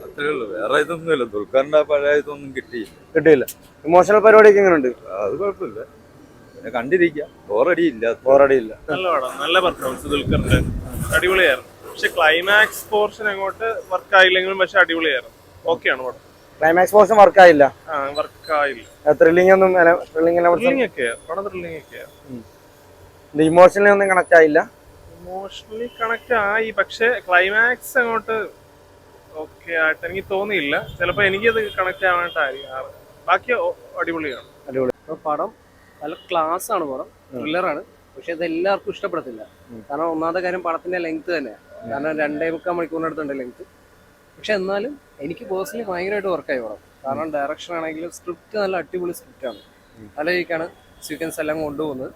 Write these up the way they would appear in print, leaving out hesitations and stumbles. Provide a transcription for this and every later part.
അത്രേ ഉള്ളൂ, വേറെ ഇതൊന്നുമില്ല. ദുൽഖറിന്റെ പഴയ ഇതൊന്നും കിട്ടിയില്ല. ഇമോഷണൽ പരിപാടിയൊക്കെ എങ്ങനെയുണ്ട്? അത് കുഴപ്പമില്ല, പിന്നെ കണ്ടിരിക്കാം, ബോറടിയില്ല. നല്ല പടം, നല്ല പെർഫോമൻസ് ദുൽഖറിന്റെ, അടിപൊളിയായിരുന്നു. പക്ഷെ ക്ലൈമാക്സ് പോർഷൻ അങ്ങോട്ട് വർക്ക് ആയില്ലെങ്കിലും പക്ഷെ അടിപൊളിയായിരുന്നു. ഓക്കെയാണ് പടം. ക്ലൈമാക്സ് പോർഷൻ വർക്ക് ആയില്ല. വർക്ക് ആയില്ല. ത്രില്ലിംഗ് ഒന്നും ത്രില്ലിംഗ് ഒക്കെയാ പടം, ത്രില്ലിംഗ് ഒക്കെയാ. ഇമോഷണലി ഒന്നും കണക്ട് ആയില്ല. ഇമോഷണലി കണക്ട് ആയി, പക്ഷെ ക്ലൈമാക്സ് അങ്ങോട്ട് ഓക്കെ ആയിട്ട് എനിക്ക് തോന്നിയില്ല. ചിലപ്പോ എനിക്കത് കണക്ട് ആവാനായിട്ടായിരിക്കും. ബാക്കി അടിപൊളിയാണ്. പടം നല്ല ക്ലാസ് ആണ്, പടം ത്രില്ലറാണ്. പക്ഷെ ഇത് എല്ലാവർക്കും ഇഷ്ടപ്പെടത്തില്ല. കാരണം ഒന്നാമത്തെ കാര്യം പടത്തിന്റെ ലെങ്ത് തന്നെയാണ്. കാരണം 2.25 മണിക്കൂറിനടുത്തുണ്ട് ലെങ്ത്. പക്ഷെ എന്നാലും എനിക്ക് പേഴ്സണലി ഭയങ്കരമായിട്ട് വർക്കായി പടം. കാരണം ഡയറക്ഷൻ ആണെങ്കിലും സ്ക്രിപ്റ്റ് നല്ല അടിപൊളി സ്ക്രിപ്റ്റാണ്. നല്ല രീതിക്കാണ് സീക്വൻസ് എല്ലാം കൊണ്ടുപോകുന്നത്.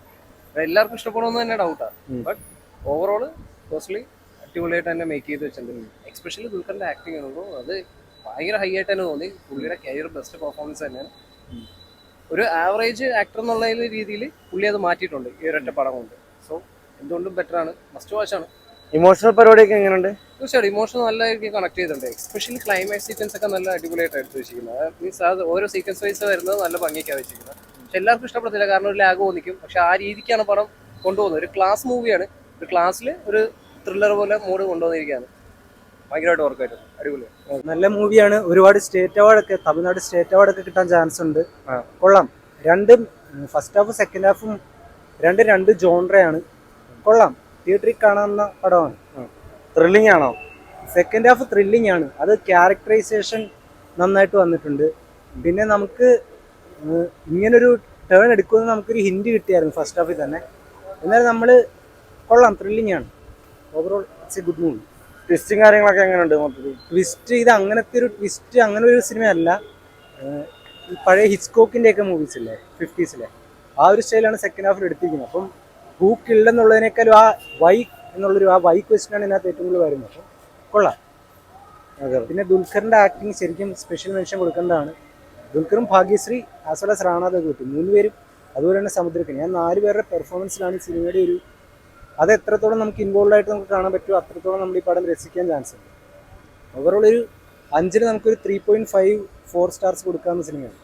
എല്ലാവർക്കും ഇഷ്ടപ്പെടുമെന്ന് തന്നെ ഡൗട്ടാണ്. ബട്ട് ഓവറോള് പേഴ്സണലി അടിപൊളിയായിട്ട് തന്നെ മേക്ക് ചെയ്ത് വെച്ചിട്ടുണ്ട്. എക്സ്പെഷ്യലി ദുൽഖറിന്റെ ആക്ടിങ് ആണല്ലോ, അത് ഭയങ്കര ഹൈ ആയിട്ട് തന്നെ തോന്നി. പുള്ളിയുടെ കരിയർ ബെസ്റ്റ് പെർഫോമൻസ് തന്നെയാണ്. ഒരു ആവറേജ് ആക്ടർ എന്നുള്ള രീതിയിൽ പുള്ളി അത് മാറ്റിയിട്ടുണ്ട് ഈ ഒരൊറ്റ പടം കൊണ്ട്. സോ എന്തുകൊണ്ടും ബെറ്റർ ആണ്, മസ്റ്റ് വാച്ച് ആണ്. ഇമോഷണൽ പരിപാടിയൊക്കെ എങ്ങനെയുണ്ട്? തീർച്ചയായിട്ടും ഇമോഷൻ നല്ല രീതിക്ക് കണക്ട് ചെയ്തിട്ടുണ്ട്. എക്സ്പെഷ്യലി ക്ലൈമാക്സ് സീക്വൻസ് ഒക്കെ നല്ല അടിപൊളിയായിട്ട് എടുത്ത് വെച്ചിരിക്കുന്നത്. മീൻസ് അത് ഓരോ സീക്വൻസ് വൈസ് വരുന്നത് നല്ല ഭംഗിക്കാണ് വെച്ചിരിക്കുന്നത്. പക്ഷെ എല്ലാവർക്കും ഇഷ്ടപ്പെടത്തില്ല, കാരണം ഒരു ലാഗ് തോന്നിക്കും. പക്ഷെ ആ രീതിക്കാണ് പടം കൊണ്ടുപോകുന്നത്. ഒരു ക്ലാസ് മൂവിയാണ്, ഒരു ക്ലാസ്സിൽ ഒരു ത്രില്ലർ പോലെ മൂഡ് കൊണ്ടുവന്നിരിക്കുകയാണ്. ഭയങ്കരമായിട്ട് വർക്കായിട്ടുണ്ട്, അടിപൊളിയാണ്. നല്ല മൂവിയാണ്. ഒരുപാട് സ്റ്റേറ്റ് അവാർഡൊക്കെ, തമിഴ്നാട് സ്റ്റേറ്റ് അവാർഡൊക്കെ കിട്ടാൻ ചാൻസ് ഉണ്ട്. കൊള്ളാം. രണ്ടും ഫസ്റ്റ് ഹാഫും സെക്കൻഡ് ഹാഫും രണ്ട് ജോൺറയാണ്. കൊള്ളാം, തിയേറ്ററിൽ കാണാവുന്ന പടമാണ്. ത്രില്ലിംഗ് ആണോ? സെക്കൻഡ് ഹാഫ് ത്രില്ലിംഗ് ആണ്. അത് ക്യാരക്ടറൈസേഷൻ നന്നായിട്ട് വന്നിട്ടുണ്ട്. പിന്നെ നമുക്ക് ഇങ്ങനൊരു ടേൺ എടുക്കുമെന്ന് നമുക്കൊരു ഹിന്റ് കിട്ടിയായിരുന്നു ഫസ്റ്റ് ഹാഫിൽ തന്നെ. എന്നാലും നമ്മൾ കൊള്ളാം, ത്രില്ലിംഗ് ആണ്. Overall it's a good movie. ട്വിസ്റ്റും കാര്യങ്ങളൊക്കെ എങ്ങനെയുണ്ട് മൊത്തത്തിൽ? ട്വിസ്റ്റ്, ഇത് അങ്ങനത്തെ ഒരു ട്വിസ്റ്റ് അങ്ങനെ ഒരു സിനിമയല്ല. ഈ പഴയ ഹിച്ച്കോക്കിൻ്റെ ഒക്കെ മൂവീസ് ഇല്ലേ, 50s ആ ഒരു സ്റ്റൈലാണ് സെക്കൻഡ് ഹാഫിൽ എടുത്തിരിക്കുന്നത്. അപ്പം ഹൂ കിൽഡ് എന്നുള്ളതിനേക്കാളും ആ വൈ എന്നുള്ളൊരു വൈ ക്വസ്റ്റ്യനാണ് ഇതിനകത്ത് ഏറ്റവും കൂടുതൽ വരുന്നത്. അപ്പം കൊള്ളാം. പിന്നെ ദുൽഖറിൻ്റെ ആക്ടിങ് ശരിക്കും സ്പെഷ്യൽ മെൻഷൻ കൊടുക്കേണ്ടതാണ്. ദുൽഖറും Bhagyashree as well as Rana കിട്ടും, 3 പേരും. അതുപോലെ തന്നെ സമുദ്രക്കനി. ഞാൻ 4 പേരുടെ പെർഫോമൻസിലാണ് ഈ സിനിമയുടെ ഒരു, അത് എത്രത്തോളം നമുക്ക് ഇൻവോൾവ് ആയിട്ട് നമുക്ക് കാണാൻ പറ്റുമോ അത്രത്തോളം നമ്മൾ ഈ പടം രസിക്കാൻ ചാൻസ് ഉണ്ട്. ഓവറോൾ ഒരു 5-ന് നമുക്കൊരു 3.5-4 സ്റ്റാർസ് കൊടുക്കാവുന്ന സിനിമയാണ്.